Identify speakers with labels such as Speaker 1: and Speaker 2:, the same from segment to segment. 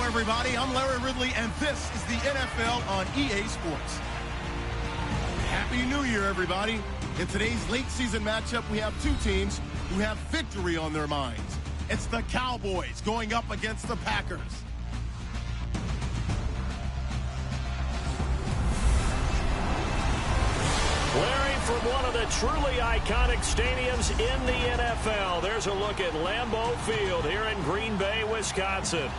Speaker 1: everybody. I'm Larry Ridley, and this is the NFL on EA Sports. Happy New Year, everybody. In today's late season matchup, we have two teams who have victory on their minds. It's the Cowboys going up against the Packers.
Speaker 2: Larry, from one of the truly iconic stadiums in the NFL, there's a look at Lambeau Field here in Green Bay, Wisconsin.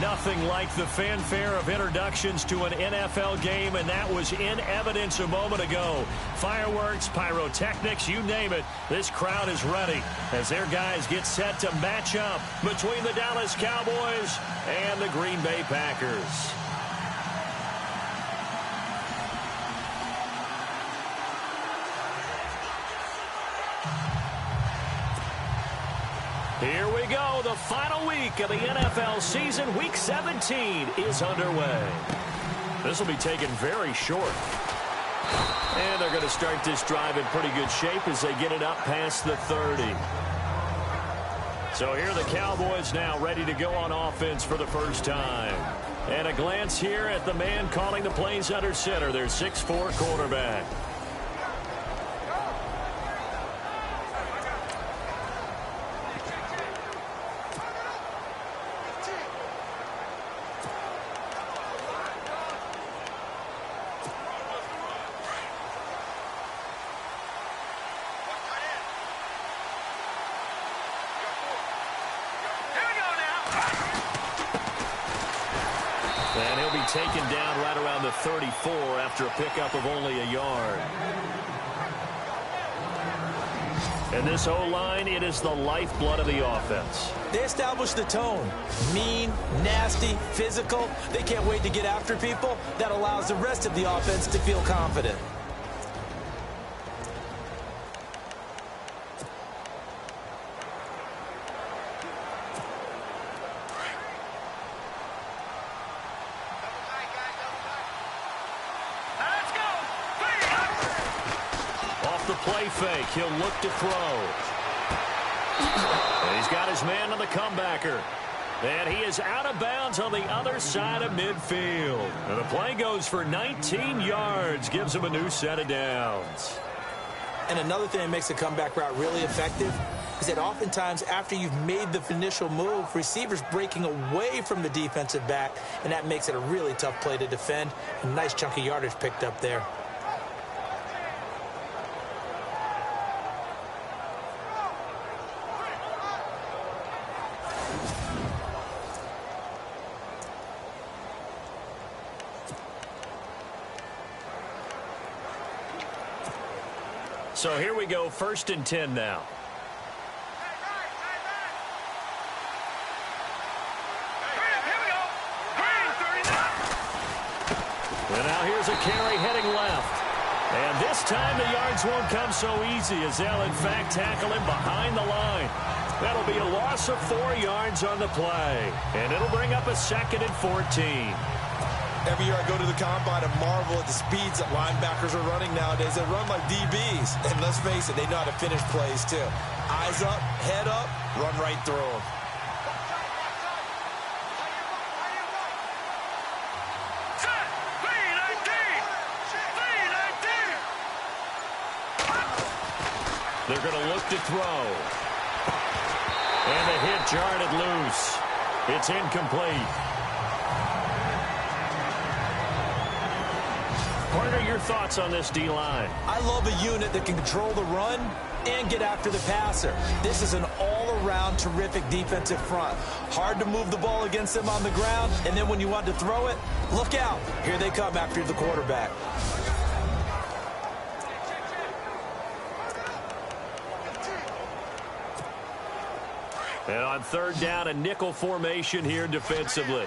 Speaker 2: Nothing like the fanfare of introductions to an NFL game, and that was in evidence a moment ago. Fireworks, pyrotechnics, you name it. This crowd is ready as their guys get set to match up between the Dallas Cowboys and the Green Bay Packers. Here we go. The final week of the NFL season. Week 17 is underway. This will be taken very short. And they're going to start this drive in pretty good shape as they get it up past the 30. So here are the Cowboys now ready to go on offense for the first time. And a glance here at the man calling the plays under center, their 6'4" quarterback. And he'll be taken down right around the 34 after a pickup of only a yard. And this O-line, it is the lifeblood of the offense.
Speaker 3: They establish the tone. Mean, nasty, physical. They can't wait to get after people. That allows the rest of the offense to feel confident.
Speaker 2: Play fake. He'll look to throw. And he's got his man on the comebacker. And he is out of bounds on the other side of midfield. And the play goes for 19 yards. Gives him a new set of downs.
Speaker 3: And another thing that makes a comeback route really effective is that oftentimes after you've made the initial move, receivers breaking away from the defensive back, and that makes it a really tough play to defend. A nice chunk of yardage picked up there.
Speaker 2: So here we go, 1st and 10 now. And now here's a carry heading left. And this time the yards won't come so easy as they'll in fact tackle him behind the line. That'll be a loss of 4 yards on the play. And it'll bring up a 2nd and 14.
Speaker 4: Every year I go to the combine and marvel at the speeds that linebackers are running nowadays. They run like DBs. And let's face it, they know how to finish plays too. Eyes up, head up, run right through them.
Speaker 2: They're going to look to throw. And the hit jarred it loose. It's incomplete. Partner, your thoughts on this D-line?
Speaker 3: I love a unit that can control the run and get after the passer. This is an all-around terrific defensive front. Hard to move the ball against them on the ground, and then when you want to throw it, look out. Here they come after the quarterback.
Speaker 2: And on 3rd down, a nickel formation here defensively.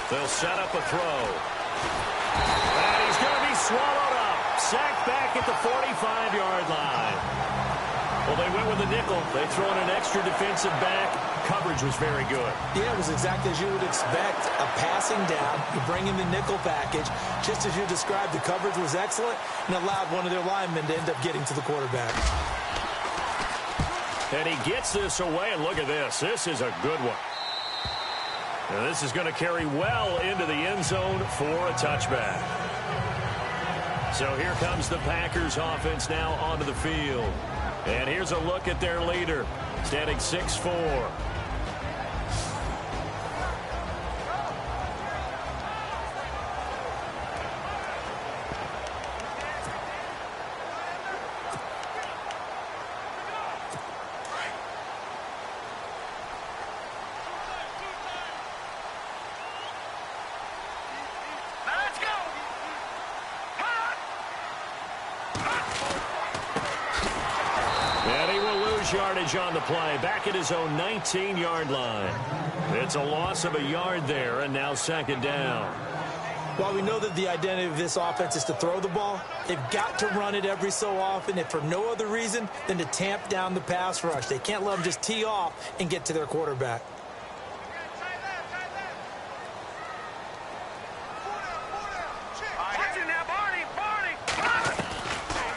Speaker 2: They'll set up a throw. And he's going to be swallowed up. Sacked back at the 45-yard line. Well, they went with the nickel. They throw in an extra defensive back. Coverage was very good.
Speaker 3: Yeah, it was exactly as you would expect. A passing down. You bring in the nickel package. Just as you described, the coverage was excellent and allowed one of their linemen to end up getting to the quarterback.
Speaker 2: And he gets this away, and look at this. This is a good one. And this is going to carry well into the end zone for a touchback. So here comes the Packers offense now onto the field. And here's a look at their leader, standing 6'4". Yardage on the play, back at his own 19-yard line. It's a loss of a yard there, and now second down.
Speaker 3: While we know that the identity of this offense is to throw the ball, they've got to run it every so often, if for no other reason than to tamp down the pass rush. They can't let them just tee off and get to their quarterback.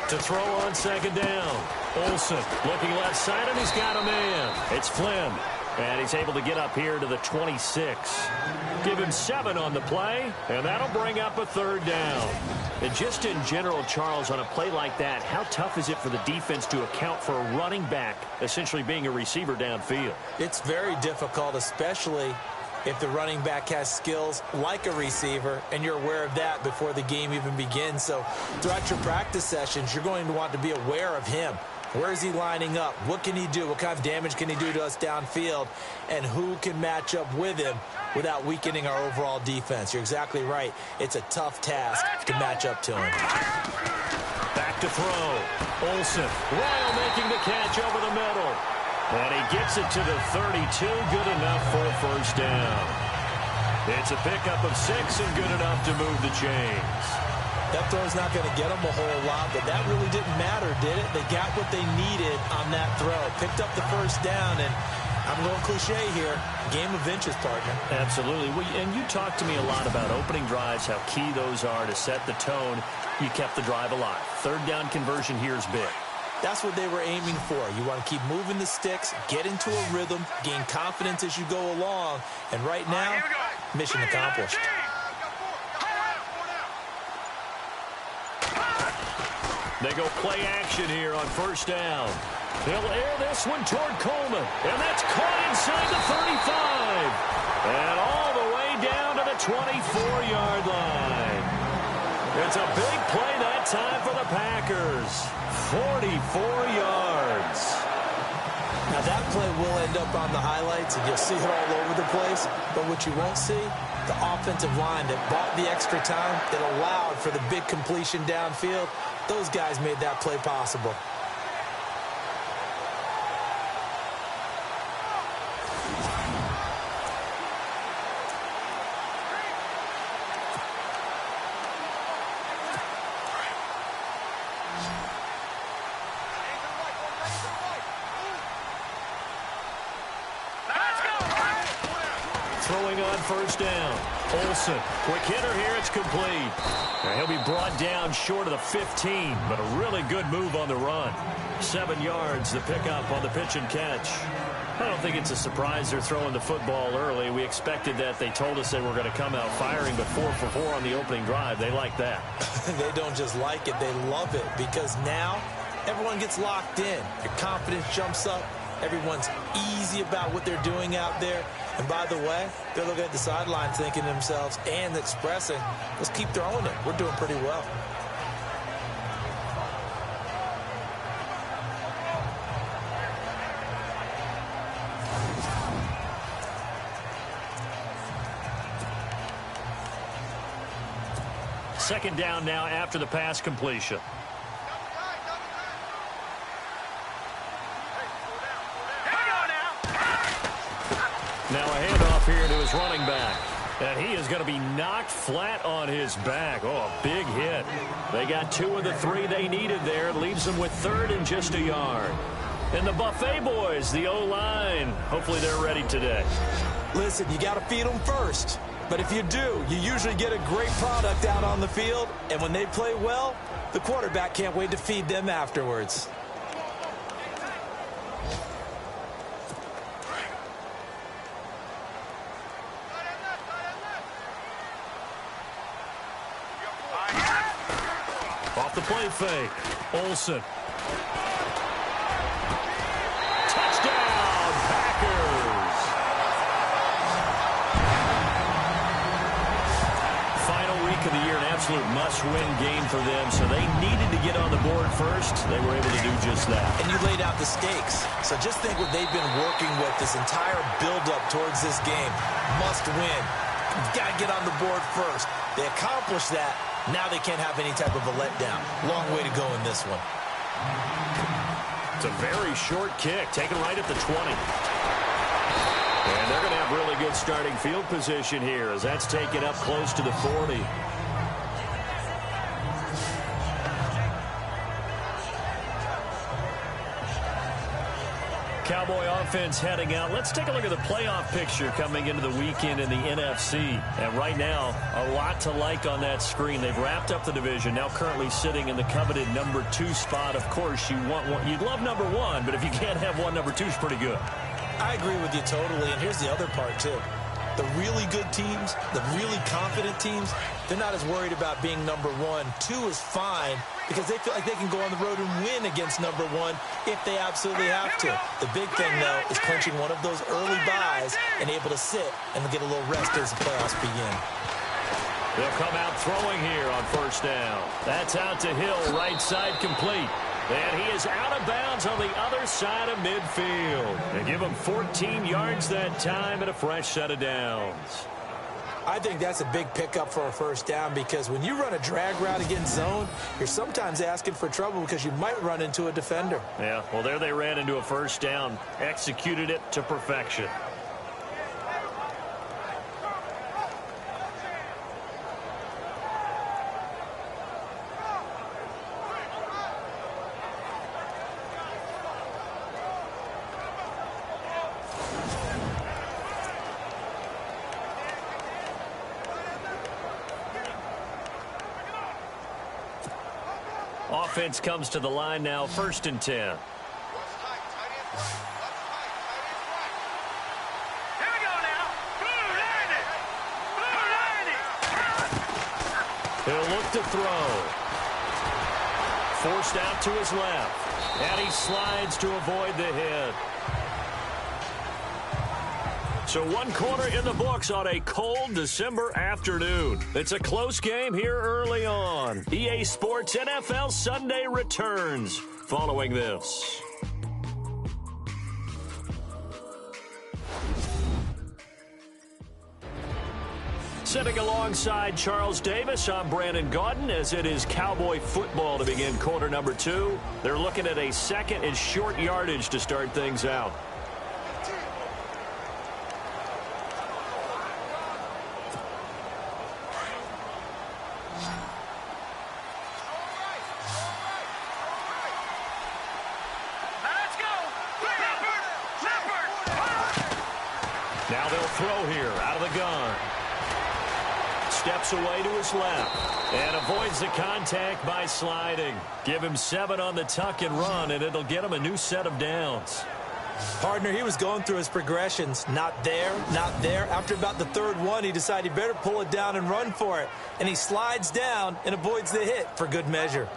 Speaker 2: To throw on second down. Olsen looking left side, and he's got a man. It's Flynn, and he's able to get up here to the 26. Give him 7 on the play, and that'll bring up a third down. And just in general, Charles, on a play like that, how tough is it for the defense to account for a running back essentially being a receiver downfield?
Speaker 3: It's very difficult, especially if the running back has skills like a receiver, and you're aware of that before the game even begins. So throughout your practice sessions, you're going to want to be aware of him. Where is he lining up? What can he do? What kind of damage can he do to us downfield? And who can match up with him without weakening our overall defense? You're exactly right. It's a tough task to match up to him.
Speaker 2: Back to throw. Olsen. Royal making the catch over the middle. And he gets it to the 32. Good enough for a first down. It's a pickup of 6 and good enough to move the chains.
Speaker 3: That throw's not going to get them a whole lot, but that really didn't matter, did it? They got what they needed on that throw. Picked up the first down, and I'm going cliche here. Game of inches, partner.
Speaker 2: Absolutely. Well, and you talked to me a lot about opening drives, how key those are to set the tone. You kept the drive alive. Third down conversion here is big.
Speaker 3: That's what they were aiming for. You want to keep moving the sticks, get into a rhythm, gain confidence as you go along. And right now, mission accomplished.
Speaker 2: They go play action here on first down. They'll air this one toward Coleman. And that's caught inside the 35. And all the way down to the 24-yard line. It's a big play that time for the Packers. 44 yards.
Speaker 3: Now that play will end up on the highlights, and you'll see it all over the place. But what you won't see, the offensive line that bought the extra time, that allowed for the big completion downfield. Those guys made that play possible.
Speaker 2: Throwing on first down. Olsen, quick hitter here, it's complete. Now he'll be brought down short of the 15, but a really good move on the run. 7 yards, the pickup on the pitch and catch. I don't think it's a surprise they're throwing the football early. We expected that. They told us they were going to come out firing, but 4 for 4 on the opening drive. They like that.
Speaker 3: They don't just like it, they love it, because now everyone gets locked in. Your confidence jumps up. Everyone's easy about what they're doing out there. And by the way, they're looking at the sideline thinking to themselves and expressing, let's keep throwing it. We're doing pretty well.
Speaker 2: Second down now after the pass completion. Now a handoff here to his running back. And he is going to be knocked flat on his back. Oh, a big hit. They got 2 of the 3 they needed there. It leaves them with 3rd and just a yard. And the Buffet boys, the O-line, hopefully they're ready today.
Speaker 3: Listen, you got to feed them first. But if you do, you usually get a great product out on the field. And when they play well, the quarterback can't wait to feed them afterwards.
Speaker 2: the play fake. Olsen. Touchdown, Packers. Final week of the year, an absolute must-win game for them, so they needed to get on the board first. They were able to do just that.
Speaker 3: And you laid out the stakes. So just think what they've been working with this entire build-up towards this game. Must win. You've got to get on the board first. They accomplished that. Now they can't have any type of a letdown. Long way to go in this one.
Speaker 2: It's a very short kick, taken right at the 20. And they're going to have really good starting field position here as that's taken up close to the 40. Cowboy offense heading out. Let's take a look at the playoff picture coming into the weekend in the NFC. And right now, a lot to like on that screen. They've wrapped up the division, now currently sitting in the coveted number 2 spot. Of course, you want one. You'd love number 1, but if you can't have one, number 2 is pretty good.
Speaker 3: I agree with you totally, and here's the other part, too. The really good teams, the really confident teams, they're not as worried about being number 1. 2 is fine because they feel like they can go on the road and win against number 1 if they absolutely have to. The big thing, though, is clinching one of those early buys and able to sit and get a little rest as the playoffs begin.
Speaker 2: They'll come out throwing here on first down. That's out to Hill, right side complete. And he is out of bounds on the other side of midfield. They give him 14 yards that time and a fresh set of downs.
Speaker 3: I think that's a big pickup for a first down because when you run a drag route against zone, you're sometimes asking for trouble because you might run into a defender.
Speaker 2: Yeah, well, there they ran into a first down, executed it to perfection. Offense comes to the line now, 1st and 10.
Speaker 5: Here we go now. Blue line it. Blue line it.
Speaker 2: He'll look to throw. Forced out to his left. And he slides to avoid the hit. So 1 quarter in the books on a cold December afternoon. It's a close game here early on. EA Sports NFL Sunday returns following this. Sitting alongside Charles Davis, I'm Brandon Gaudin as it is Cowboy football to begin quarter number 2. They're looking at a second and short yardage to start things out. Now they'll throw here out of the gun. Steps away to his left and avoids the contact by sliding. Give him 7 on the tuck and run, and it'll get him a new set of downs.
Speaker 3: Partner, he was going through his progressions. Not there, not there. After about the 3rd one, he decided he better pull it down and run for it. And he slides down and avoids the hit for good measure.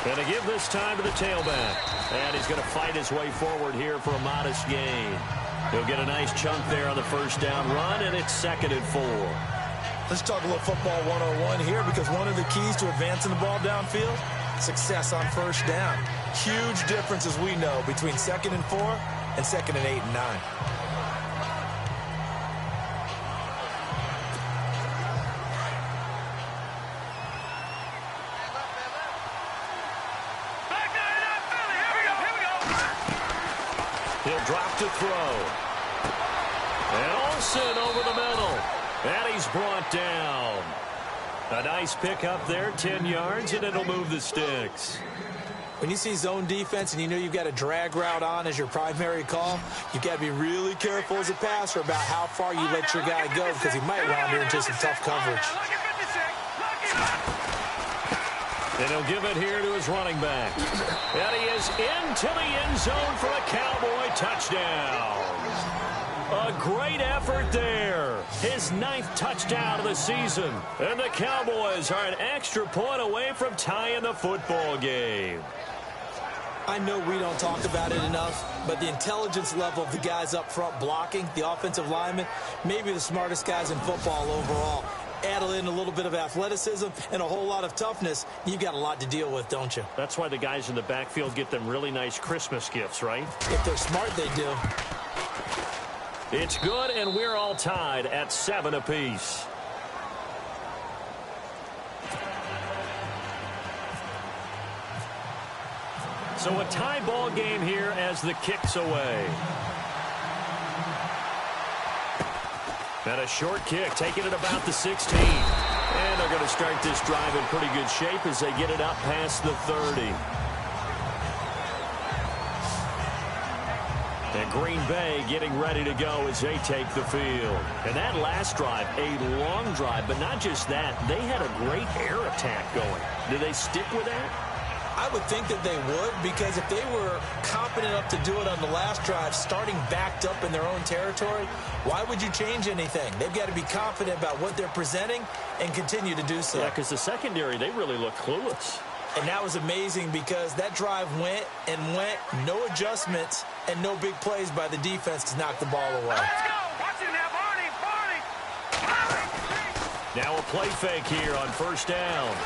Speaker 2: And to give this time to the tailback. And he's going to fight his way forward here for a modest gain. He'll get a nice chunk there on the first down run, and it's 2nd and 4.
Speaker 4: Let's talk a little football 101 here because one of the keys to advancing the ball downfield, success on first down. Huge difference, as we know, between 2nd and 4 and 2nd and 8 and 9.
Speaker 2: He'll drop to throw. And Olsen over the middle. And he's brought down. A nice pickup there, 10 yards, and it'll move the sticks.
Speaker 3: When you see zone defense and you know you've got a drag route on as your primary call, you've got to be really careful as a passer about how far you let your guy go because he might wander into some tough coverage.
Speaker 2: And he'll give it here to his running back. And he is into the end zone for a Cowboy touchdown. A great effort there. His 9th touchdown of the season. And the Cowboys are an extra point away from tying the football game.
Speaker 3: I know we don't talk about it enough, but the intelligence level of the guys up front blocking, the offensive linemen, maybe the smartest guys in football overall. Add in a little bit of athleticism and a whole lot of toughness, you've got a lot to deal with, don't you?
Speaker 2: That's why the guys in the backfield get them really nice Christmas gifts, right?
Speaker 3: If they're smart, they do.
Speaker 2: It's good, and we're all tied at 7 apiece. So a tie ball game here as the kick's away. And a short kick, taking it about the 16. And they're going to start this drive in pretty good shape as they get it up past the 30. And Green Bay getting ready to go as they take the field. And that last drive, a long drive, but not just that. They had a great air attack going. Do they stick with that?
Speaker 3: I would think that they would, because if they were confident enough to do it on the last drive, starting backed up in their own territory, why would you change anything? They've got to be confident about what they're presenting and continue to do so.
Speaker 2: Yeah, because the secondary, they really look clueless.
Speaker 3: And that was amazing because that drive went and went, no adjustments and no big plays by the defense to knock the ball away.
Speaker 5: Let's go. Watch it now, Barney.
Speaker 2: Now a play fake here on first down.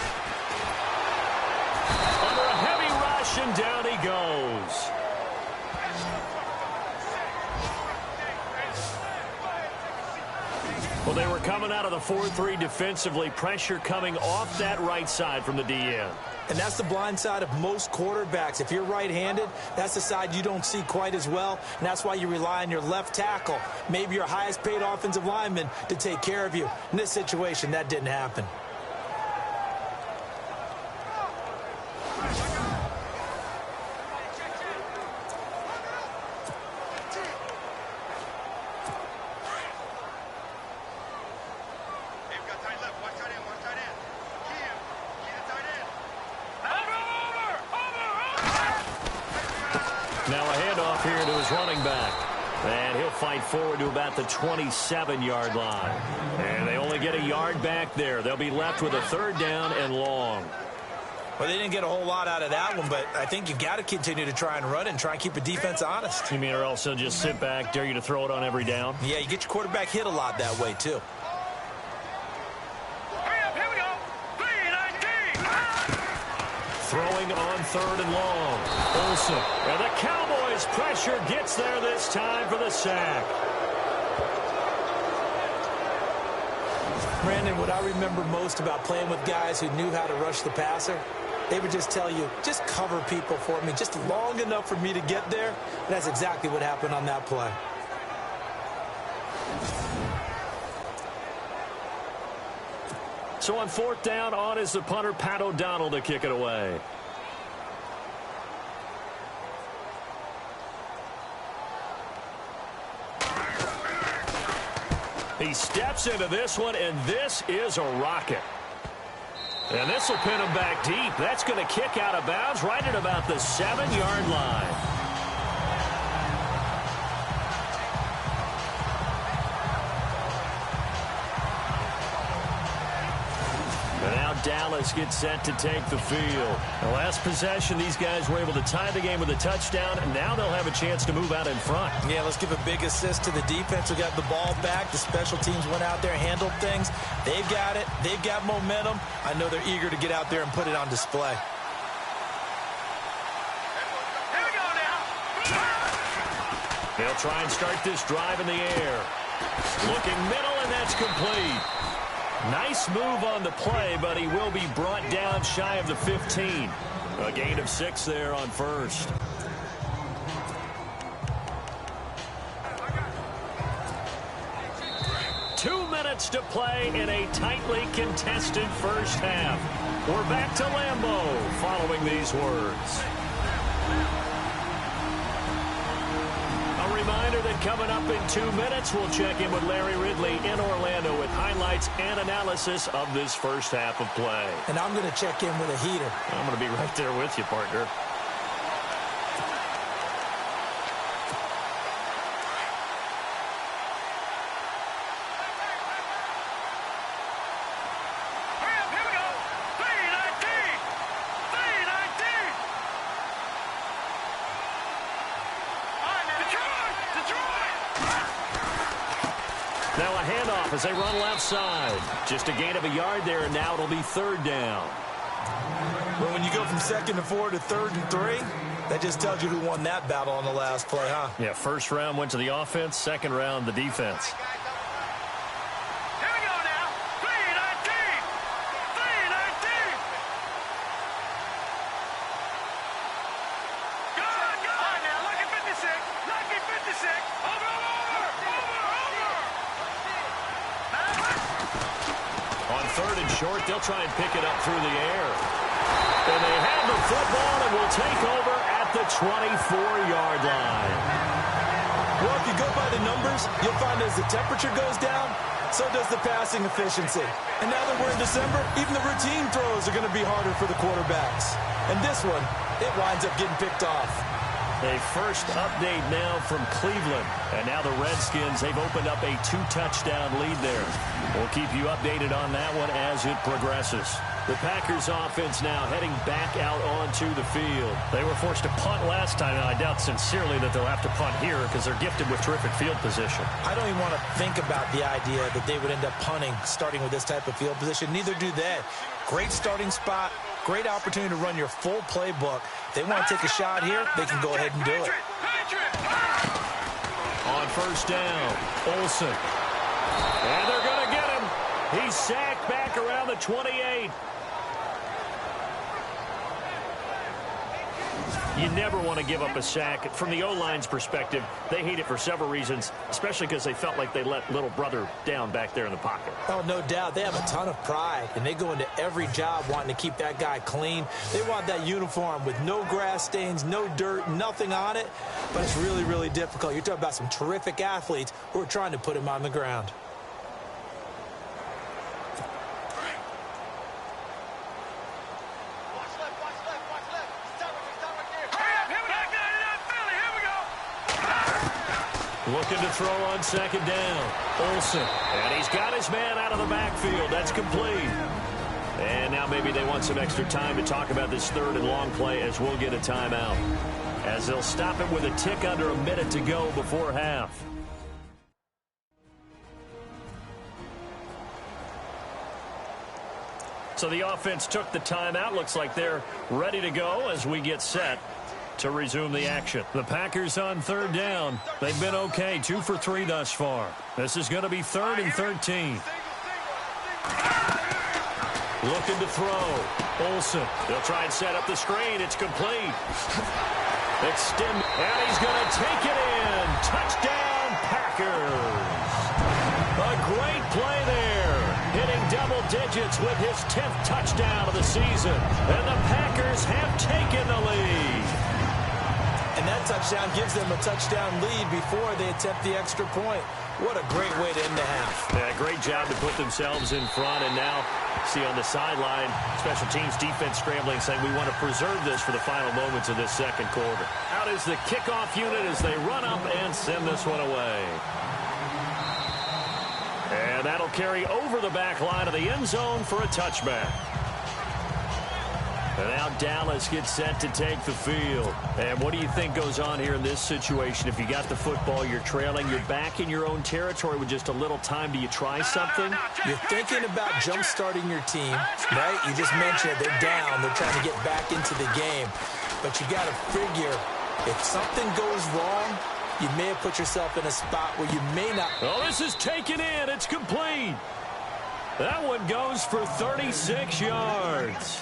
Speaker 2: Under a heavy rush, and down he goes. Well, they were coming out of the 4-3 defensively. Pressure coming off that right side from the DN.
Speaker 3: And that's the blind side of most quarterbacks. If you're right-handed, that's the side you don't see quite as well, and that's why you rely on your left tackle, maybe your highest-paid offensive lineman, to take care of you. In this situation, that didn't happen.
Speaker 2: Now a handoff here to his running back. And he'll fight forward to about the 27-yard line. And they only get a yard back there. They'll be left with a 3rd down and long.
Speaker 3: Well, they didn't get a whole lot out of that one, but I think you've got to continue to try and run and try and keep the defense honest.
Speaker 2: You mean or else they'll just sit back, dare you to throw it on every down?
Speaker 3: Yeah, you get your quarterback hit a lot that way, too.
Speaker 5: Here we go. 3-19.
Speaker 2: Throwing on 3rd and long. Olsen. And the Cowboys' pressure gets there this time for the sack.
Speaker 3: Brandon, what I remember most about playing with guys who knew how to rush the passer, they would just tell you, just cover people for me, just long enough for me to get there. And that's exactly what happened on that play.
Speaker 2: So on 4th down, on is the punter, Pat O'Donnell, to kick it away. He steps into this one, and this is a rocket. And this will pin him back deep. That's going to kick out of bounds right at about the 7-yard line. And now Dallas gets set to take the field. The last possession, these guys were able to tie the game with a touchdown, and now they'll have a chance to move out in front.
Speaker 3: Yeah, let's give a big assist to the defense who got the ball back. The special teams went out there, handled things. They've got it. They've got momentum. I know they're eager to get out there and put it on display.
Speaker 5: Here we go now.
Speaker 2: They'll try and start this drive in the air. Looking middle, and that's complete. Nice move on the play, but he will be brought down shy of the 15. A gain of 6 there on first. Two minutes to play in a tightly contested first half. We're back to Lambeau following these words. A reminder that coming up in 2 minutes, we'll check in with Larry Ridley in Orlando with highlights and analysis of this first half of play.
Speaker 3: And I'm going to check in with a heater.
Speaker 2: I'm going to be right there with you, partner. Now a handoff as they run left side. Just a gain of a yard there, and now it'll be 3rd down.
Speaker 4: Well, when you go from 2nd and 4 to 3rd and 3, that just tells you who won that battle on the last play, huh?
Speaker 2: Yeah, first round went to the offense, second round the defense.
Speaker 5: Here we go now. 3-19. 3-19. Good, good. All right, now, lucky 56. Lucky 56. Over.
Speaker 2: On 3rd and short, they'll try and pick it up through the air. And they have the football and will take over at the 24-yard line.
Speaker 4: Well, if you go by the numbers, you'll find as the temperature goes down, so does the passing efficiency. And now that we're in December, even the routine throws are going to be harder for the quarterbacks. And this one, it winds up getting picked off.
Speaker 2: A first update now from Cleveland. And now the Redskins, they've opened up a 2-touchdown lead there. We'll keep you updated on that one as it progresses. The Packers offense now heading back out onto the field. They were forced to punt last time, and I doubt sincerely that they'll have to punt here because they're gifted with terrific field position.
Speaker 3: I don't even want to think about the idea that they would end up punting starting with this type of field position. Neither do they. Great starting spot. Great opportunity to run your full playbook. They want to take a shot here, they can go ahead and do it.
Speaker 2: On first down, Olsen. And they're going to get him. He's sacked back around the 28. You never want to give up a sack. From the O-line's perspective, they hate it for several reasons, especially because they felt like they let little brother down back there in the pocket.
Speaker 3: Oh, no doubt. They have a ton of pride, and they go into every job wanting to keep that guy clean. They want that uniform with no grass stains, no dirt, nothing on it, but it's really, really difficult. You're talking about some terrific athletes who are trying to put him on the ground.
Speaker 2: Looking to throw on second down. Olsen. And he's got his man out of the backfield. That's complete. And now maybe they want some extra time to talk about this 3rd and long play as we'll get a timeout. As they'll stop it with a tick under a minute to go before half. So the offense took the timeout. Looks like they're ready to go as we get set to resume the action. The Packers on 3rd down. They've been okay, 2 for 3 thus far. This is going to be 3rd and 13. Looking to throw. Olsen. They'll try and set up the screen. It's complete. Extend. And he's going to take it in. Touchdown, Packers. A great play there. Hitting double digits with his 10th touchdown of the season. And the Packers have taken the lead.
Speaker 3: And that touchdown gives them a touchdown lead before they attempt the extra point. What a great way to end the half.
Speaker 2: Yeah, great job to put themselves in front. And now, see on the sideline, special teams defense scrambling, saying we want to preserve this for the final moments of this second quarter. Out is the kickoff unit as they run up and send this one away. And that'll carry over the back line of the end zone for a touchback. And now Dallas gets set to take the field. And what do you think goes on here in this situation? If you got the football, you're trailing, you're back in your own territory with just a little time. Do you try something?
Speaker 3: You're thinking about jump-starting your team, right? You just mentioned it. They're down. They're trying to get back into the game. But you got to figure, if something goes wrong, you may have put yourself in a spot where you may not.
Speaker 2: Oh, this is taken in. It's complete. That one goes for 36 yards.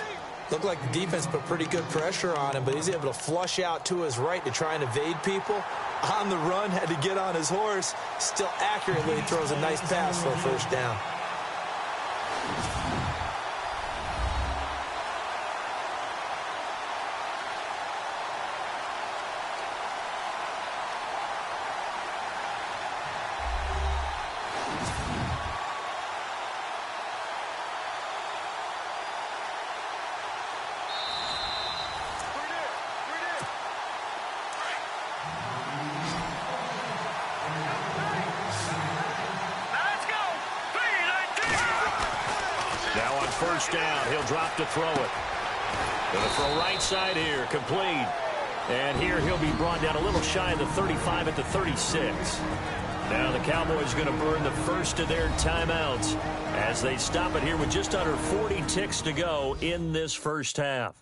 Speaker 3: Looked like the defense put pretty good pressure on him, but he's able to flush out to his right to try and evade people. On the run, had to get on his horse. Still accurately throws a nice pass for a first down.
Speaker 2: first down. He'll drop to throw it. Going to throw right side here. Complete. And here he'll be brought down a little shy of the 35 at the 36. Now the Cowboys going to burn the first of their timeouts as they stop it here with just under 40 ticks to go in this first half.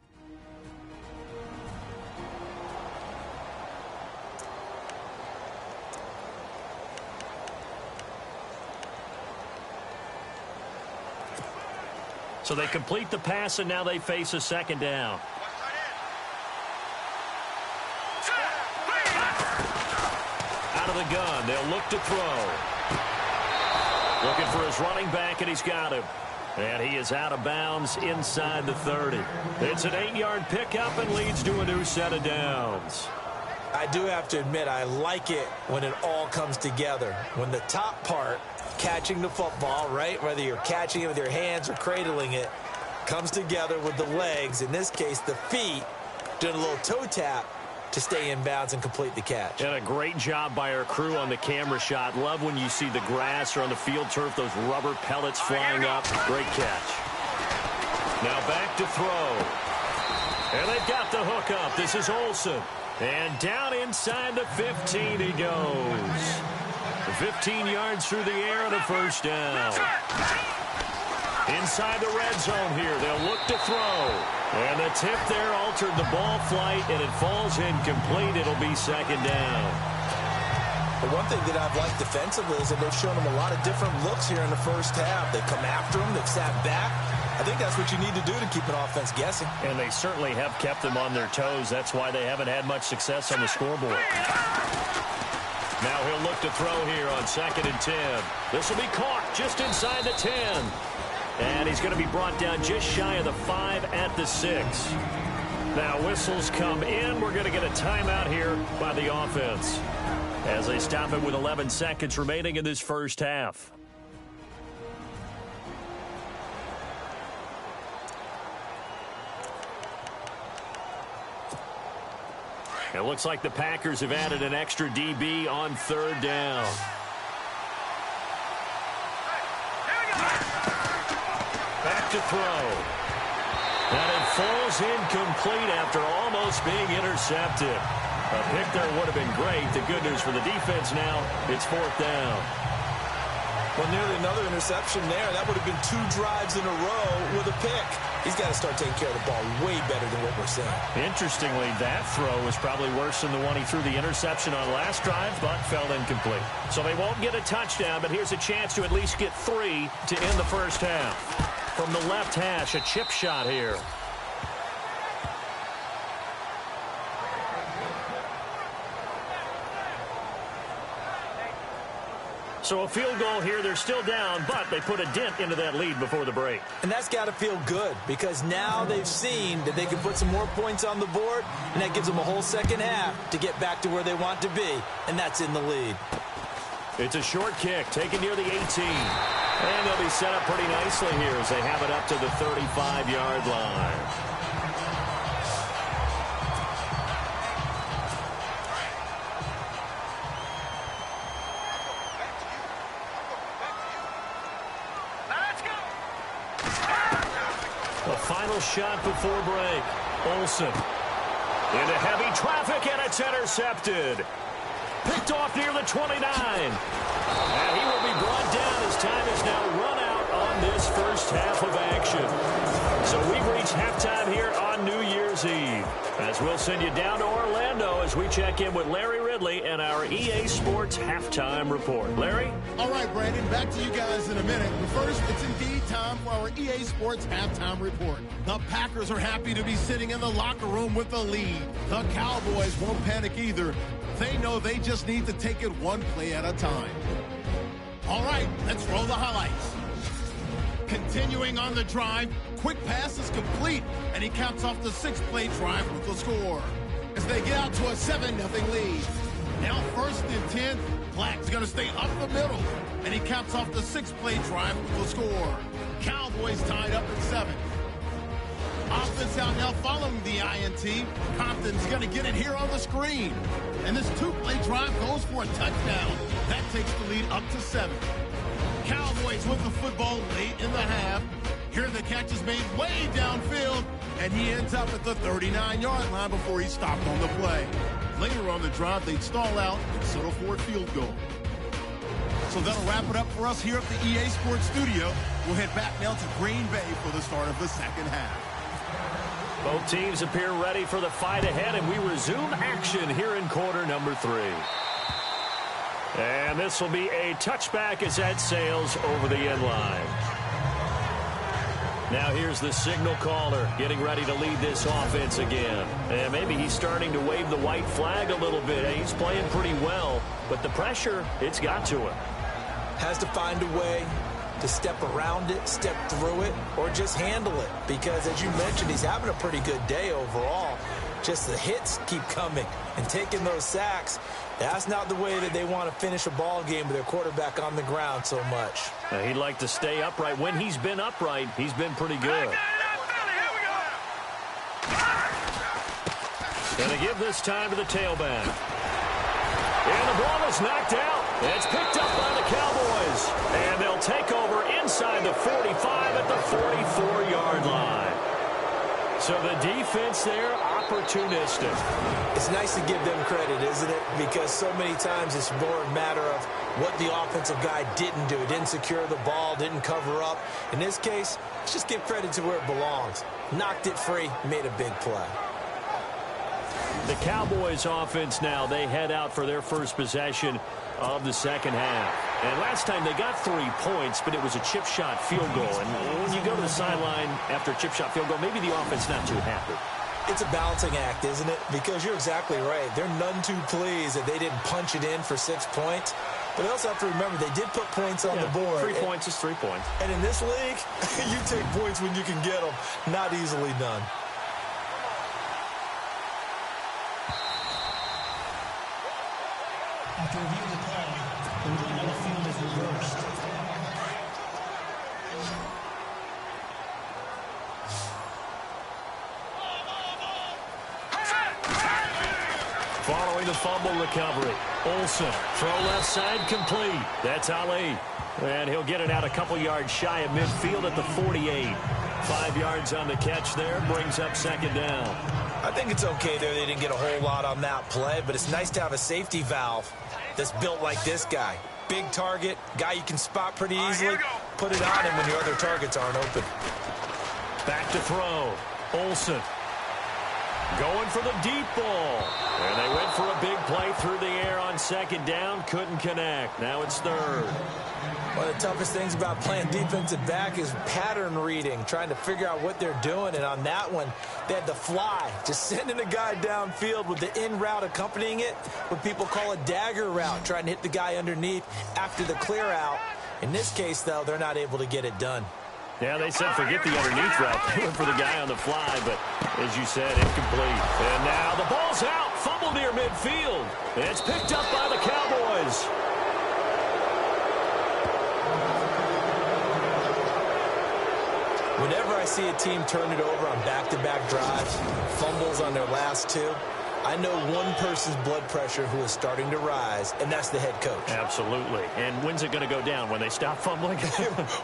Speaker 2: So they complete the pass, and now they face a second down. Out of the gun, they'll look to throw. Looking for his running back, and he's got him. And he is out of bounds inside the 30. It's an 8-yard pickup and leads to a new set of downs.
Speaker 3: I do have to admit, I like it when it all comes together. When the top part, catching the football, right, whether you're catching it with your hands or cradling it, comes together with the legs, in this case the feet, doing a little toe tap to stay in bounds and complete the catch.
Speaker 2: And a great job by our crew on the camera shot. Love when you see the grass or on the field turf, those rubber pellets flying up. Great catch. Now back to throw. And they've got the hook up. This is Olsen. And down inside the 15 he goes. 15 yards through the air and a first down. Inside the red zone here. They'll look to throw. And the tip there altered the ball flight, and it falls incomplete. It'll be second down.
Speaker 4: But one thing that I've liked defensively is that they've shown them a lot of different looks here in the first half. They've come after them. They've sat back. I think that's what you need to do to keep an offense guessing.
Speaker 2: And they certainly have kept them on their toes. That's why they haven't had much success on the scoreboard. Now he'll look to throw here on 2nd and 10. This will be caught just inside the 10. And he's going to be brought down just shy of the 5 at the 6. Now whistles come in. We're going to get a timeout here by the offense as they stop it with 11 seconds remaining in this first half. It looks like the Packers have added an extra DB on 3rd down. Back to throw. And it falls incomplete after almost being intercepted. A pick there would have been great. The good news for the defense now, it's 4th down.
Speaker 4: Well, nearly another interception there. That would have been 2 drives in a row with a pick. He's got to start taking care of the ball way better than what we're seeing.
Speaker 2: Interestingly, that throw was probably worse than the one he threw the interception on last drive, but fell incomplete. So they won't get a touchdown, but here's a chance to at least get 3 to end the first half. From the left hash, a chip shot here. So a field goal here. They're still down, but they put a dent into that lead before the break.
Speaker 3: And that's got to feel good because now they've seen that they can put some more points on the board, and that gives them a whole second half to get back to where they want to be, and that's in the lead.
Speaker 2: It's a short kick taken near the 18. And they'll be set up pretty nicely here as they have it up to the 35-yard line. The final shot before break. Olsen into heavy traffic, and it's intercepted. Picked off near the 29. And he will be brought down as time is now run out on this first half of action. So we've reached halftime here on New Year's Eve. As we'll send you down to Orlando as we check in with Larry Ridley and our EA Sports Halftime Report. Larry?
Speaker 1: All right, Brandon, back to you guys in a minute. But first, it's indeed time for our EA Sports Halftime Report. The Packers are happy to be sitting in the locker room with the lead. The Cowboys won't panic either. They know they just need to take it one play at a time. All right, let's roll the highlights. Continuing on the drive, quick pass is complete, and he caps off the 6-play drive with the score. As they get out to a 7-0 lead. Now 1st and 10, Black's going to stay up the middle, and he caps off the 6-play drive with the score. Cowboys tied up at 7. Offense out now following the INT. Compton's going to get it here on the screen. And this 2-play drive goes for a touchdown. That takes the lead up to 7. Cowboys with the football late in the half. Here the catch is made way downfield, and he ends up at the 39-yard line before he stopped on the play. Later on the drive, they'd stall out and settle for a field goal. So that'll wrap it up for us here at the EA Sports Studio. We'll head back now to Green Bay for the start of the second half.
Speaker 2: Both teams appear ready for the fight ahead, and we resume action here in quarter number 3. And this will be a touchback as that sails over the end line. Now here's the signal caller getting ready to lead this offense again. And maybe he's starting to wave the white flag a little bit. He's playing pretty well, but the pressure, it's got to him.
Speaker 3: Has to find a way to step around it, step through it, or just handle it. Because as you mentioned, he's having a pretty good day overall. Just the hits keep coming and taking those sacks. That's not the way that they want to finish a ball game with their quarterback on the ground so much.
Speaker 2: He'd like to stay upright. When he's been upright, he's been pretty good. Going to give this time to the tailback. And the ball is knocked out. It's picked up by the Cowboys. And they'll take over inside the 45 at the 44-yard line. So the defense there, opportunistic.
Speaker 3: It's nice to give them credit, isn't it? Because so many times it's more a matter of what the offensive guy didn't do. Didn't secure the ball, didn't cover up. In this case, let's just give credit to where it belongs. Knocked it free, made a big play.
Speaker 2: The Cowboys offense now, they head out for their first possession of the second half. And last time they got 3 points, but it was a chip shot field goal. And when you go to the sideline after a chip shot field goal, maybe the offense not too happy.
Speaker 3: It's a balancing act, isn't it? Because you're exactly right. They're none too pleased that they didn't punch it in for 6 points. But they also have to remember they did put points on the board.
Speaker 2: 3 points is 3 points.
Speaker 3: And in this league, you take points when you can get them. Not easily done.
Speaker 6: After reviewing the play, the ruling on the field is reversed.
Speaker 2: Following the fumble recovery, Olsen, throw left side complete. That's Ali. And he'll get it out a couple yards shy of midfield at the 48. 5 yards on the catch there, brings up second down.
Speaker 3: I think it's okay there. They didn't get a whole lot on that play, but it's nice to have a safety valve that's built like this guy. Big target, guy you can spot pretty easily. Put it on him when your other targets aren't open.
Speaker 2: Back to throw. Olsen going for the deep ball. And they went for a big play through the air on second down. Couldn't connect. Now it's third.
Speaker 3: One of the toughest things about playing defensive back is pattern reading, trying to figure out what they're doing. And on that one, they had to fly, just sending a guy downfield with the in route accompanying it, what people call a dagger route, trying to hit the guy underneath after the clear out. In this case, though, they're not able to get it done.
Speaker 2: Yeah, they said forget the underneath route. They went for the guy on the fly, but as you said, incomplete. And now the ball's out, fumbled near midfield. It's picked up by the Cowboys.
Speaker 3: Whenever I see a team turn it over on back-to-back drives, fumbles on their last 2, I know one person's blood pressure who is starting to rise, and that's the head coach.
Speaker 2: Absolutely. And when's it going to go down? When they stop fumbling?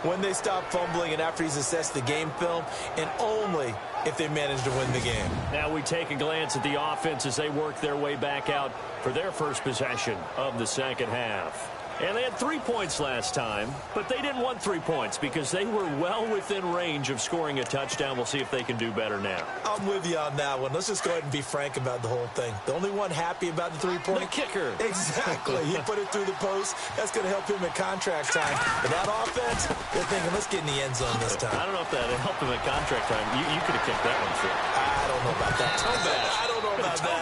Speaker 3: When they stop fumbling and after he's assessed the game film, and only if they manage to win the game.
Speaker 2: Now we take a glance at the offense as they work their way back out for their first possession of the second half. And they had 3 points last time, but they didn't want 3 points because they were well within range of scoring a touchdown. We'll see if they can do better now.
Speaker 3: I'm with you on that one. Let's just go ahead and be frank about the whole thing. The only one happy about the 3-point?
Speaker 2: The kicker.
Speaker 3: Exactly. He put it through the post. That's going to help him at contract time. But that offense, they're thinking, let's get in the end zone this time.
Speaker 2: I don't know if that helped him at contract time. You could have kicked that one through.
Speaker 3: I don't know about that. I don't know about that.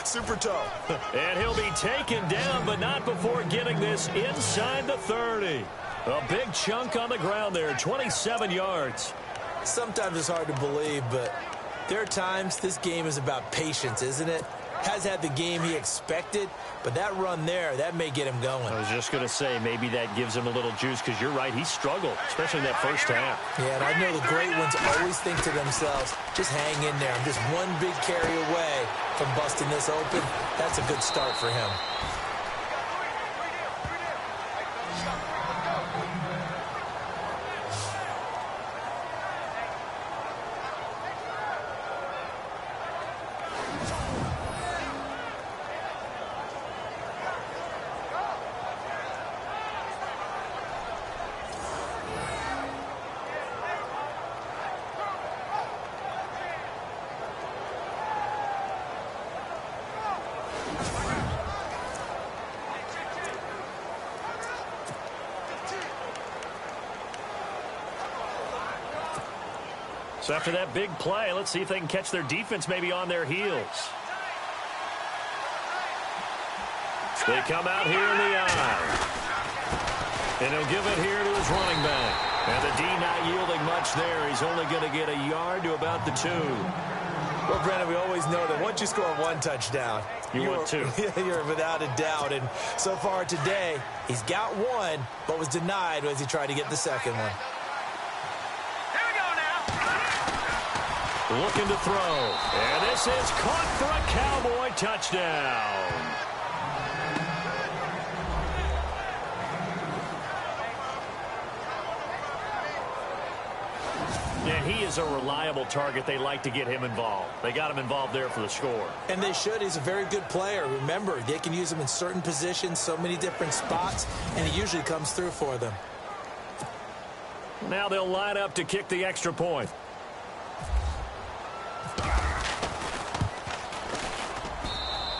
Speaker 3: Super toe.
Speaker 2: And he'll be taken down, but not before getting this inside the 30. A big chunk on the ground there, 27 yards.
Speaker 3: Sometimes it's hard to believe, but there are times this game is about patience, isn't it? Has had the game he expected, but that run there, that may get him going.
Speaker 2: I was just going to say, maybe that gives him a little juice, because you're right, he struggled, especially in that first half.
Speaker 3: Yeah, and I know the great ones always think to themselves, just hang in there. I'm just one big carry away from busting this open. That's a good start for him.
Speaker 2: So after that big play, let's see if they can catch their defense maybe on their heels. They come out here in the eye. And he'll give it here to his running back. And the D not yielding much there. He's only going to get a yard to about the 2.
Speaker 4: Well, Brandon, we always know that once you score one touchdown,
Speaker 2: want 2.
Speaker 4: You're without a doubt. And so far today, he's got one, but was denied as he tried to get the second one.
Speaker 5: Here we go now.
Speaker 2: Looking to throw. And this is caught for a Cowboy touchdown. And he is a reliable target. They like to get him involved. They got him involved there for the score.
Speaker 3: And they should. He's a very good player. Remember, they can use him in certain positions, so many different spots, and he usually comes through for them.
Speaker 2: Now they'll line up to kick the extra point.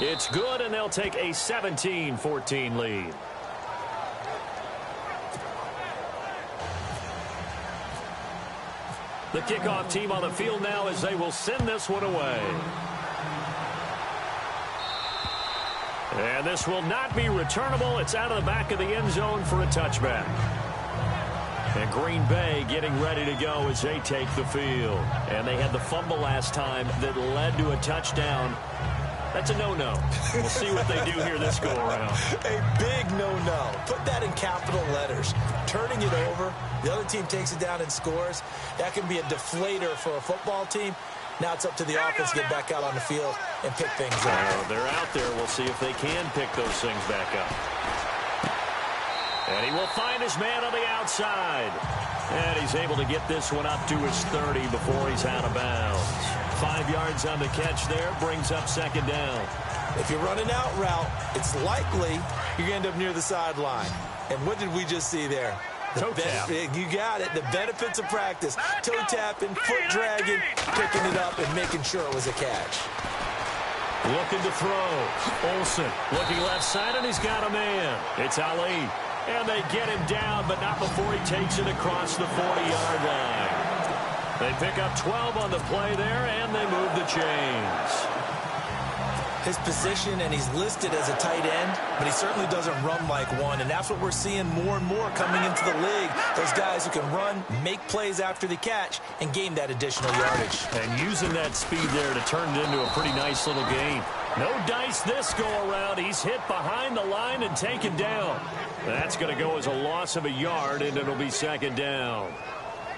Speaker 2: It's good, and they'll take a 17-14 lead. The kickoff team on the field now as they will send this one away. And this will not be returnable. It's out of the back of the end zone for a touchback. And Green Bay getting ready to go as they take the field. And they had the fumble last time that led to a touchdown. That's a no-no. We'll see what they do here this go-around.
Speaker 4: A big no-no. Put that in capital letters. Turning it over, the other team takes it down and scores. That can be a deflator for a football team. Now it's up to the offense to get back out on the field and pick things up.
Speaker 2: They're out there. We'll see if they can pick those things back up. And he will find his man on the outside. And he's able to get this one up to his 30 before he's out of bounds. 5 yards on the catch there, brings up second down.
Speaker 4: If you're running out route, it's likely you're going to end up near the sideline. And what did we just see there?
Speaker 2: Toe tap.
Speaker 4: You got it. The benefits of practice. Toe tapping, foot dragging, picking it up, and making sure it was a catch.
Speaker 2: Looking to throw. Olsen looking left side, and he's got a man. It's Ali. And they get him down, but not before he takes it across the 40-yard line. They pick up 12 on the play there, and they move the chains.
Speaker 4: His position, and he's listed as a tight end, but he certainly doesn't run like one, and that's what we're seeing more and more coming into the league. Those guys who can run, make plays after the catch, and gain that additional yardage.
Speaker 2: And using that speed there to turn it into a pretty nice little game. No dice this go-around. He's hit behind the line and taken down. That's going to go as a loss of a yard, and it'll be second down.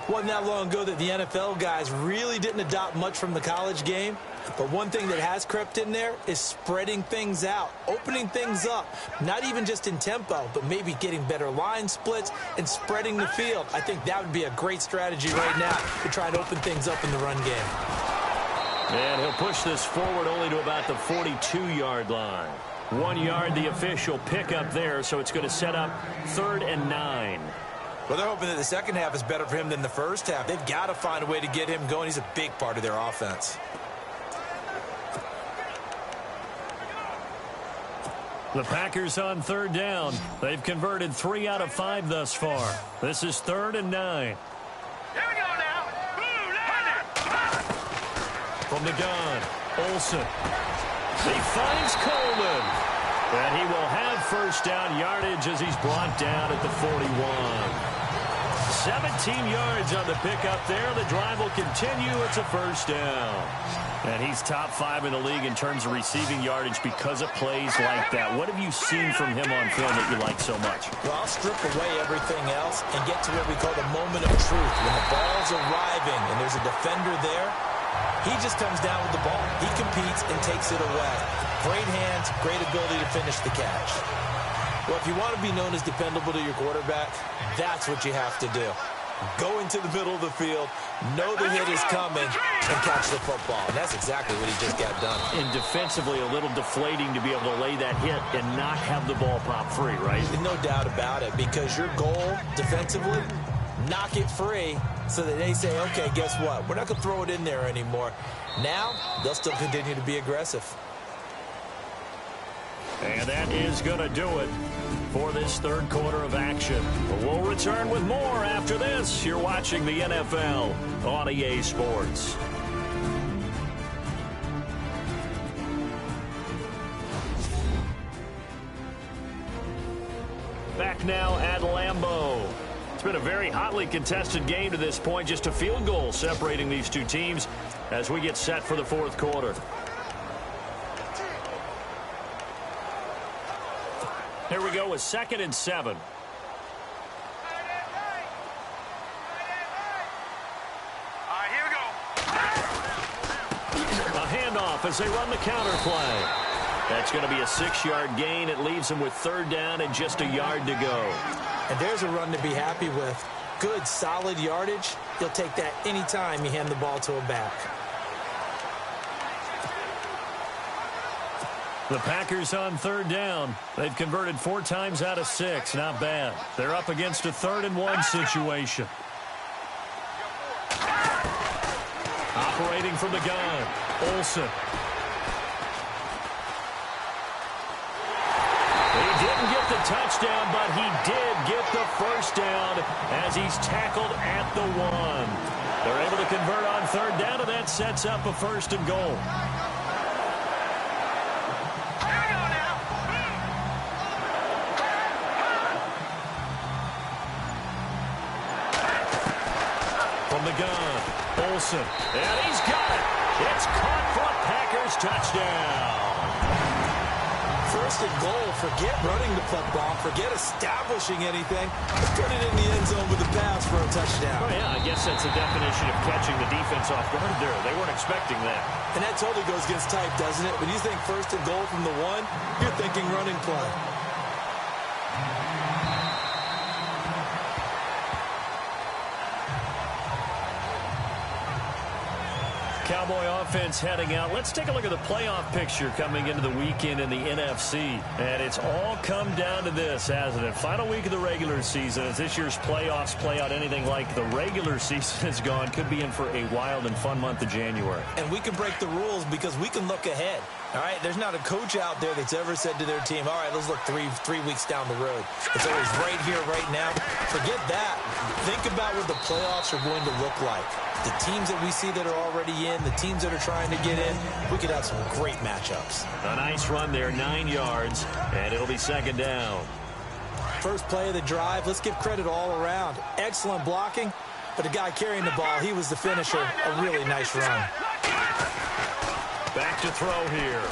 Speaker 3: Wasn't that long ago that the NFL guys really didn't adopt much from the college game. But one thing that has crept in there is spreading things out, opening things up, not even just in tempo, but maybe getting better line splits and spreading the field. I think that would be a great strategy right now to try and open things up in the run game.
Speaker 2: And he'll push this forward only to about the 42-yard line. 1 yard, the official pickup there, so it's going to set up 3rd and 9.
Speaker 4: Well, they're hoping that the second half is better for him than the first half. They've got to find a way to get him going. He's a big part of their offense.
Speaker 2: The Packers on 3rd down. They've converted 3 out of 5 thus far. This is 3rd and 9.
Speaker 5: Here we go now. Blue line.
Speaker 2: From the gun, Olsen. He finds Coleman. And he will have first down yardage as he's brought down at the 41. 17 yards on the pickup there. The drive will continue. It's a first down. And he's top 5 in the league in terms of receiving yardage because of plays like that. What have you seen from him on film that you like so much?
Speaker 3: Well, I'll strip away everything else and get to what we call the moment of truth. When the ball's arriving and there's a defender there, he just comes down with the ball. He competes and takes it away. Great hands, great ability to finish the catch. Well, if you want to be known as dependable to your quarterback, that's what you have to do. Go into the middle of the field, know the hit is coming, and catch the football. And that's exactly what he just got done.
Speaker 2: And defensively, a little deflating to be able to lay that hit and not have the ball pop free, right?
Speaker 3: No doubt about it, because your goal defensively, knock it free so that they say, okay, guess what? We're not going to throw it in there anymore. Now, they'll still continue to be aggressive.
Speaker 2: And that is going to do it. for this third quarter of action. We'll return with more after this. You're watching the NFL on EA Sports. Back now at Lambeau. It's been a very hotly contested game to this point. Just a field goal separating these two teams as we get set for the fourth quarter. Here we go with 2nd and 7.
Speaker 5: Here we go.
Speaker 2: A handoff as they run the counter play. That's going to be a 6-yard gain. It leaves them with 3rd down and just a yard to go.
Speaker 3: And there's a run to be happy with. Good, solid yardage. You'll take that anytime you hand the ball to a back.
Speaker 2: The Packers on 3rd down. They've converted 4 times out of 6. Not bad. They're up against a 3rd and 1 situation. Operating from the gun, Olsen. He didn't get the touchdown, but he did get the 1st down as he's tackled at the 1. They're able to convert on 3rd down, and that sets up a 1st and goal. From the gun, Olsen, and he's got it. It's caught for a Packers touchdown.
Speaker 3: 1st and goal. Forget running the football. Forget establishing anything. Put it in the end zone with a pass for a touchdown.
Speaker 2: Oh, yeah, I guess that's the definition of catching the defense off guard there. They weren't expecting that.
Speaker 3: And that totally goes against type, doesn't it? When you think 1st and goal from the 1, you're thinking running play.
Speaker 2: Cowboy offense heading out. Let's take a look at the playoff picture coming into the weekend in the NFC. And it's all come down to this, hasn't it? Final week of the regular season. As this year's playoffs play out anything like the regular season has gone, could be in for a wild and fun month of January.
Speaker 3: And we can break the rules because we can look ahead. All right, there's not a coach out there that's ever said to their team, all right, let's look three weeks down the road. It's always right here, right now. Forget that. Think about what the playoffs are going to look like. The teams that we see that are already in, the teams that are trying to get in, we could have some great matchups.
Speaker 2: A nice run there, 9 yards, and it'll be 2nd down.
Speaker 3: First play of the drive, let's give credit all around. Excellent blocking, but the guy carrying the ball, he was the finisher. A really nice run.
Speaker 2: Back to throw here.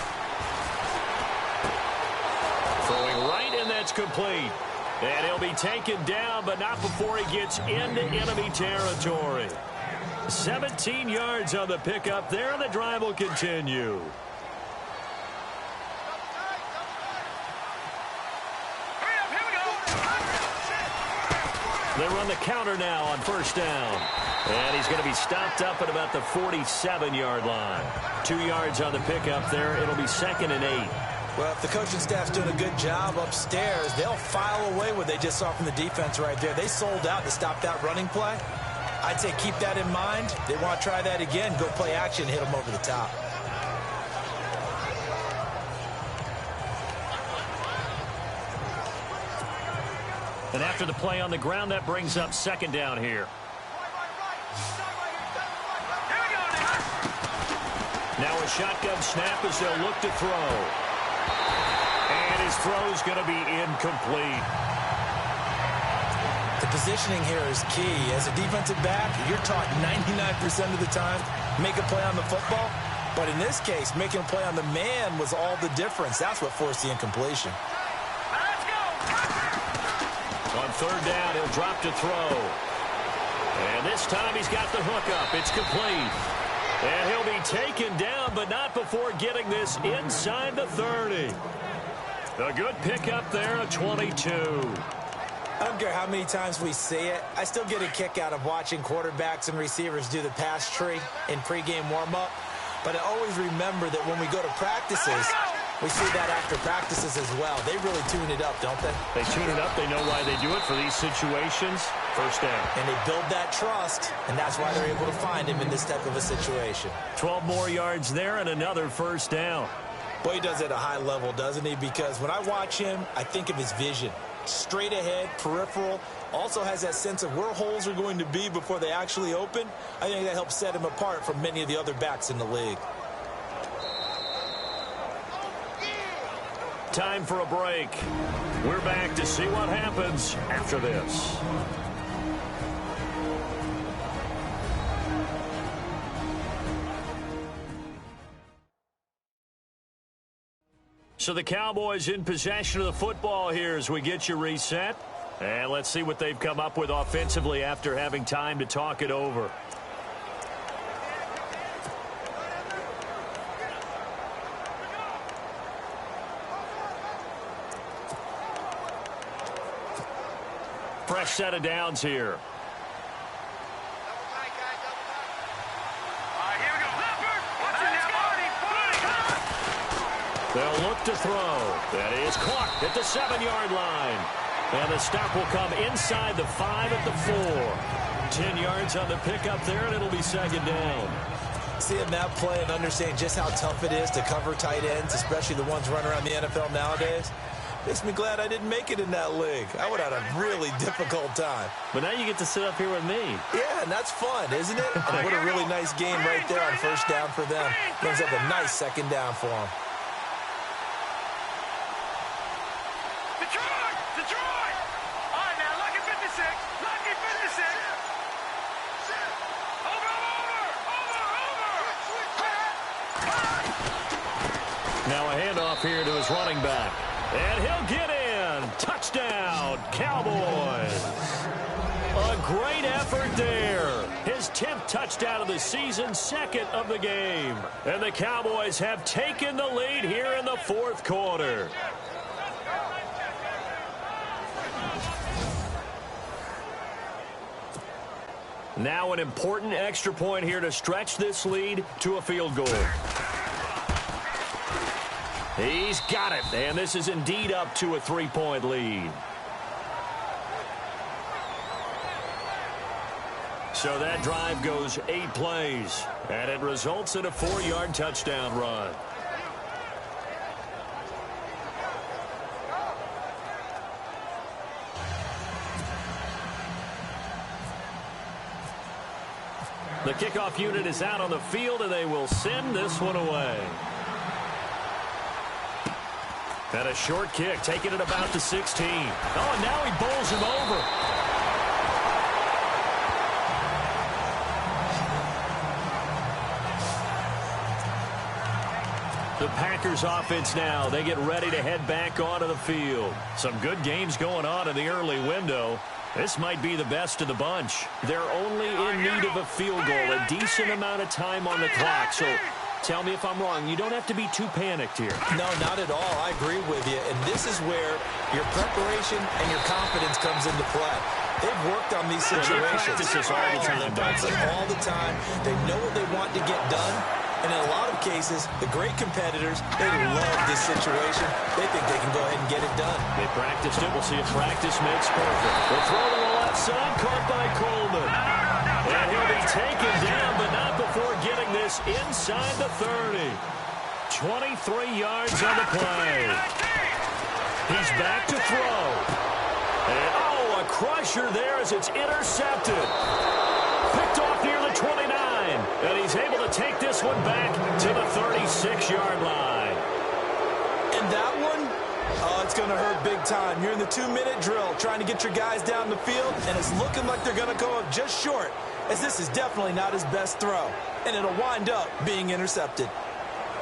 Speaker 2: Throwing right, and that's complete. And he'll be taken down, but not before he gets into enemy territory. 17 yards on the pickup there, and the drive will continue. They run the counter now on 1st down. And he's going to be stopped up at about the 47-yard line. 2 yards on the pickup there. It'll be 2nd and 8.
Speaker 3: Well, if the coaching staff's doing a good job upstairs, they'll file away what they just saw from the defense right there. They sold out to stop that running play. I'd say keep that in mind. They want to try that again. Go play action, hit them over the top.
Speaker 2: And after the play on the ground, that brings up 2nd down here. Now a shotgun snap as they'll look to throw. And his throw's going to be incomplete.
Speaker 3: The positioning here is key. As a defensive back, you're taught 99% of the time, make a play on the football. But in this case, making a play on the man was all the difference. That's what forced the incompletion.
Speaker 2: On 3rd down, he'll drop to throw. And this time he's got the hookup. It's complete. And he'll be taken down, but not before getting this inside the 30. A good pickup there at 22.
Speaker 3: I don't care how many times we see it. I still get a kick out of watching quarterbacks and receivers do the pass tree in pregame warm-up. But I always remember that when we go to practices, we see that after practices as well. They really tune it up, don't they?
Speaker 2: They tune it up. They know why they do it for these situations. 1st down.
Speaker 3: And they build that trust, and that's why they're able to find him in this type of a situation.
Speaker 2: 12 more yards there and another 1st down.
Speaker 3: Boy, he does it at a high level, doesn't he? Because when I watch him, I think of his vision.
Speaker 4: straight ahead, peripheral. Also has that sense of where holes are going to be before they actually open. I think that helps set him apart from many of the other backs in the league.
Speaker 2: Time for a break. We're back to see what happens after this. So the Cowboys in possession of the football here as we get you reset. And let's see what they've come up with offensively after having time to talk it over. Fresh set of downs here. They'll look to throw. That is caught at the 7-yard line. And the stop will come inside the 5 at the 4. 10 yards on the pickup there, and it'll be second down.
Speaker 4: Seeing that play and understanding just how tough it is to cover tight ends, especially the ones running around the NFL nowadays, makes me glad I didn't make it in that league. I would have had a really difficult time.
Speaker 2: But now you get to sit up here with me.
Speaker 4: Yeah, and that's fun, isn't it? And what a really nice game right there on first down for them. Brings up a nice second down for them.
Speaker 5: Detroit! All right, now, lucky 56. Lucky 56. Over.
Speaker 2: Now a handoff here to his running back. And he'll get in. Touchdown, Cowboys. A great effort there. His 10th touchdown of the season, second of the game. And the Cowboys have taken the lead here in the fourth quarter. Now an important extra point here to stretch this lead to a field goal. He's got it, and this is indeed up to a 3-point lead. So that drive goes 8 plays, and it results in a 4-yard touchdown run. The kickoff unit is out on the field, and they will send this one away. And a short kick, taking it about the 16. Oh, and now he bowls him over. The Packers offense now, they get ready to head back onto the field. Some good games going on in the early window. This might be the best of the bunch. They're only in need of a field goal, a decent amount of time on the clock. So tell me if I'm wrong. You don't have to be too panicked here.
Speaker 4: No, not at all. I agree with you. And this is where your preparation and your confidence comes into play. They've worked on these situations.
Speaker 2: They practice this all the time.
Speaker 4: They practice it all the time. They know what they want to get done. And in a lot of cases, the great competitors, they love this situation. They think they can go ahead and get it done.
Speaker 2: They practiced it. We'll see if practice makes perfect. They'll throw to the left side, caught by Coleman. And he'll be taken down, but not before getting this inside the 30. 23 yards on the play. He's back to throw. And, oh, a crusher there as it's intercepted. Picked off near the 29. And he's able to take this one back to the 36-yard line.
Speaker 4: And that one, oh, it's going to hurt big time. You're in the 2-minute drill trying to get your guys down the field, and it's looking like they're going to go up just short, as this is definitely not his best throw. And it'll wind up being intercepted.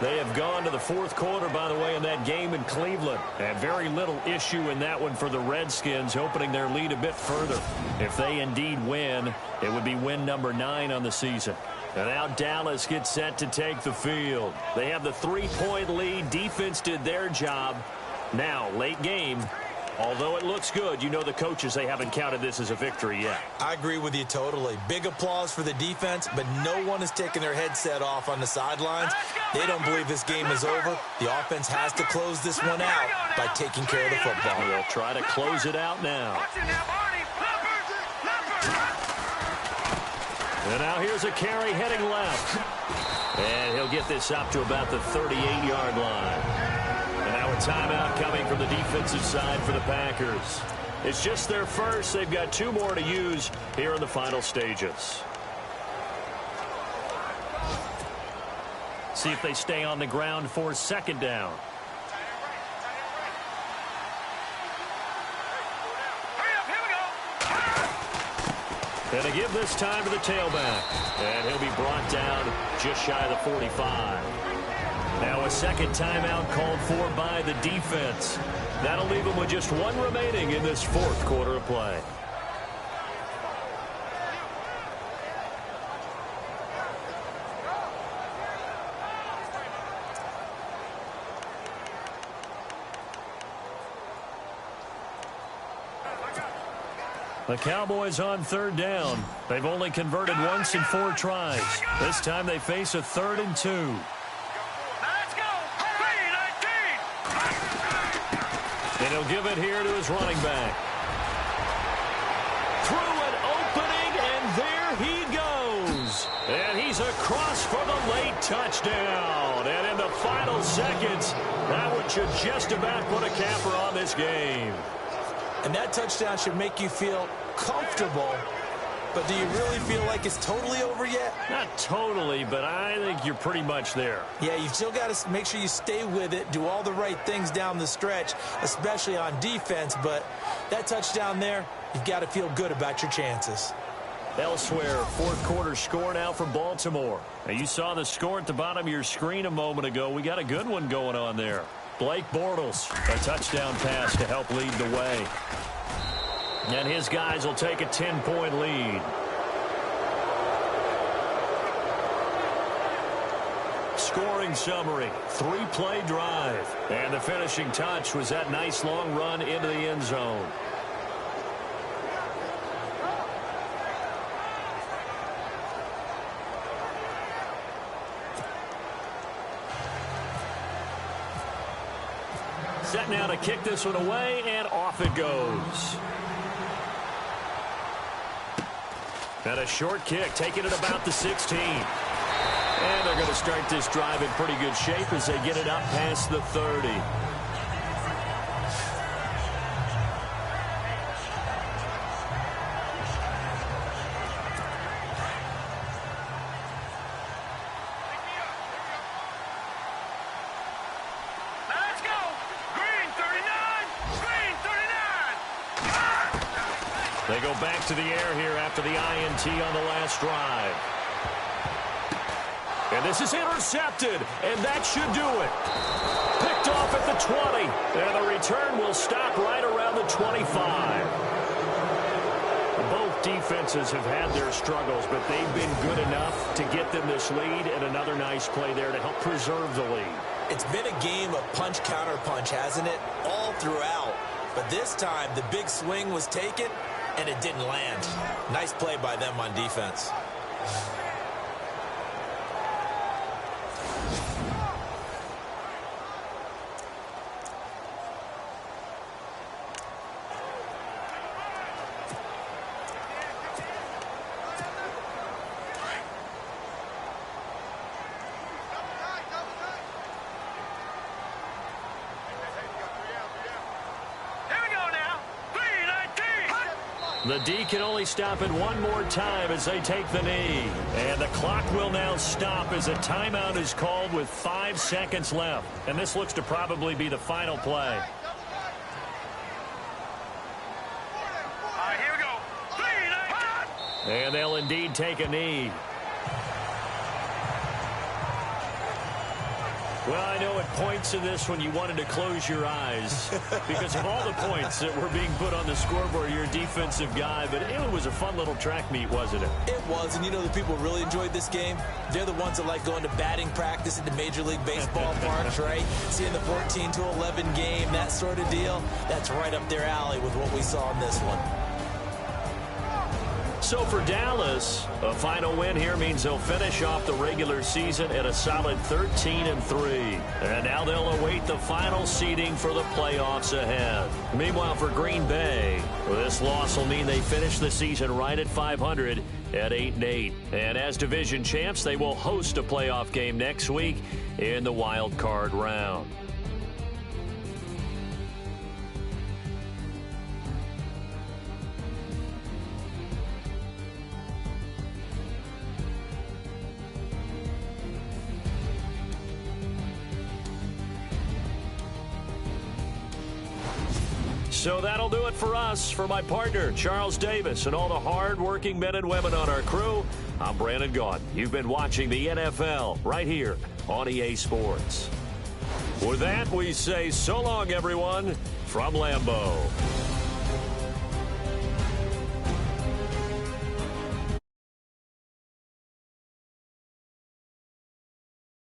Speaker 2: They have gone to the fourth quarter, by the way, in that game in Cleveland. And very little issue in that one for the Redskins, opening their lead a bit further. If they indeed win, it would be win number 9 on the season. And now Dallas gets set to take the field. They have the 3-point lead. Defense did their job. Now, late game. Although it looks good, you know the coaches, they haven't counted this as a victory yet.
Speaker 4: I agree with you totally. Big applause for the defense, but no one is taking their headset off on the sidelines. They don't believe this game is over. The offense has to close this one out by taking care of the football.
Speaker 2: They'll try to close it out now. And now here's a carry heading left. And he'll get this up to about the 38-yard line. And now a timeout coming from the defensive side for the Packers. It's just their first. They've got 2 more to use here in the final stages. See if they stay on the ground for 2nd down. And to give this time to the tailback. And he'll be brought down just shy of the 45. Now a 2nd timeout called for by the defense. That'll leave them with just 1 remaining in this 4th quarter of play. The Cowboys on 3rd down. They've only converted once in 4 tries. This time they face a 3rd and 2.
Speaker 5: Let's go! 3-19!
Speaker 2: And he'll give it here to his running back. Through an opening, and there he goes. And he's across for the late touchdown. And in the final seconds, that one should just about put a capper on this game.
Speaker 3: And that touchdown should make you feel comfortable. But do you really feel like it's totally over yet?
Speaker 2: Not totally, but I think you're pretty much there.
Speaker 3: Yeah, you've still got to make sure you stay with it, do all the right things down the stretch, especially on defense. But that touchdown there, you've got to feel good about your chances.
Speaker 2: Elsewhere, 4th quarter score now from Baltimore. Now, you saw the score at the bottom of your screen a moment ago. We got a good one going on there. Blake Bortles, a touchdown pass to help lead the way. And his guys will take a 10-point lead. Scoring summary, 3-play drive. And the finishing touch was that nice long run into the end zone. Set now to kick this one away, and off it goes. And a short kick, taking it about the 16. And they're going to start this drive in pretty good shape as they get it up past the 30.
Speaker 5: Let's go! Green 39! Green 39!
Speaker 2: They go back to the air here after the INT on the last drive. And this is intercepted, and that should do it. Picked off at the 20, and the return will stop right around the 25. Both defenses have had their struggles, but they've been good enough to get them this lead, and another nice play there to help preserve the lead.
Speaker 3: It's been a game of punch-counter-punch, hasn't it? All throughout. But this time, the big swing was taken, and it didn't land. Nice play by them on defense.
Speaker 2: The D can only stop it one more time as they take the knee. And the clock will now stop as a timeout is called with 5 seconds left. And this looks to probably be the final play.
Speaker 5: Here we go. 3-19!
Speaker 2: And they'll indeed take a knee. Well, I know at points in this one you wanted to close your eyes because of all the points that were being put on the scoreboard. You're a defensive guy, but it was a fun little track meet, wasn't it?
Speaker 3: It was, and you know the people really enjoyed this game? They're the ones that like going to batting practice at the Major League Baseball parks, right? Seeing the 14-11 game, that sort of deal. That's right up their alley with what we saw in this one.
Speaker 2: So for Dallas, a final win here means they'll finish off the regular season at a solid 13-3. And now they'll await the final seeding for the playoffs ahead. Meanwhile, for Green Bay, this loss will mean they finish the season right at 500 at 8-8. And as division champs, they will host a playoff game next week in the wild card round. So that'll do it for us. For my partner, Charles Davis, and all the hard-working men and women on our crew, I'm Brandon Gaudin. You've been watching the NFL right here on EA Sports. With that, we say so long, everyone, from Lambeau.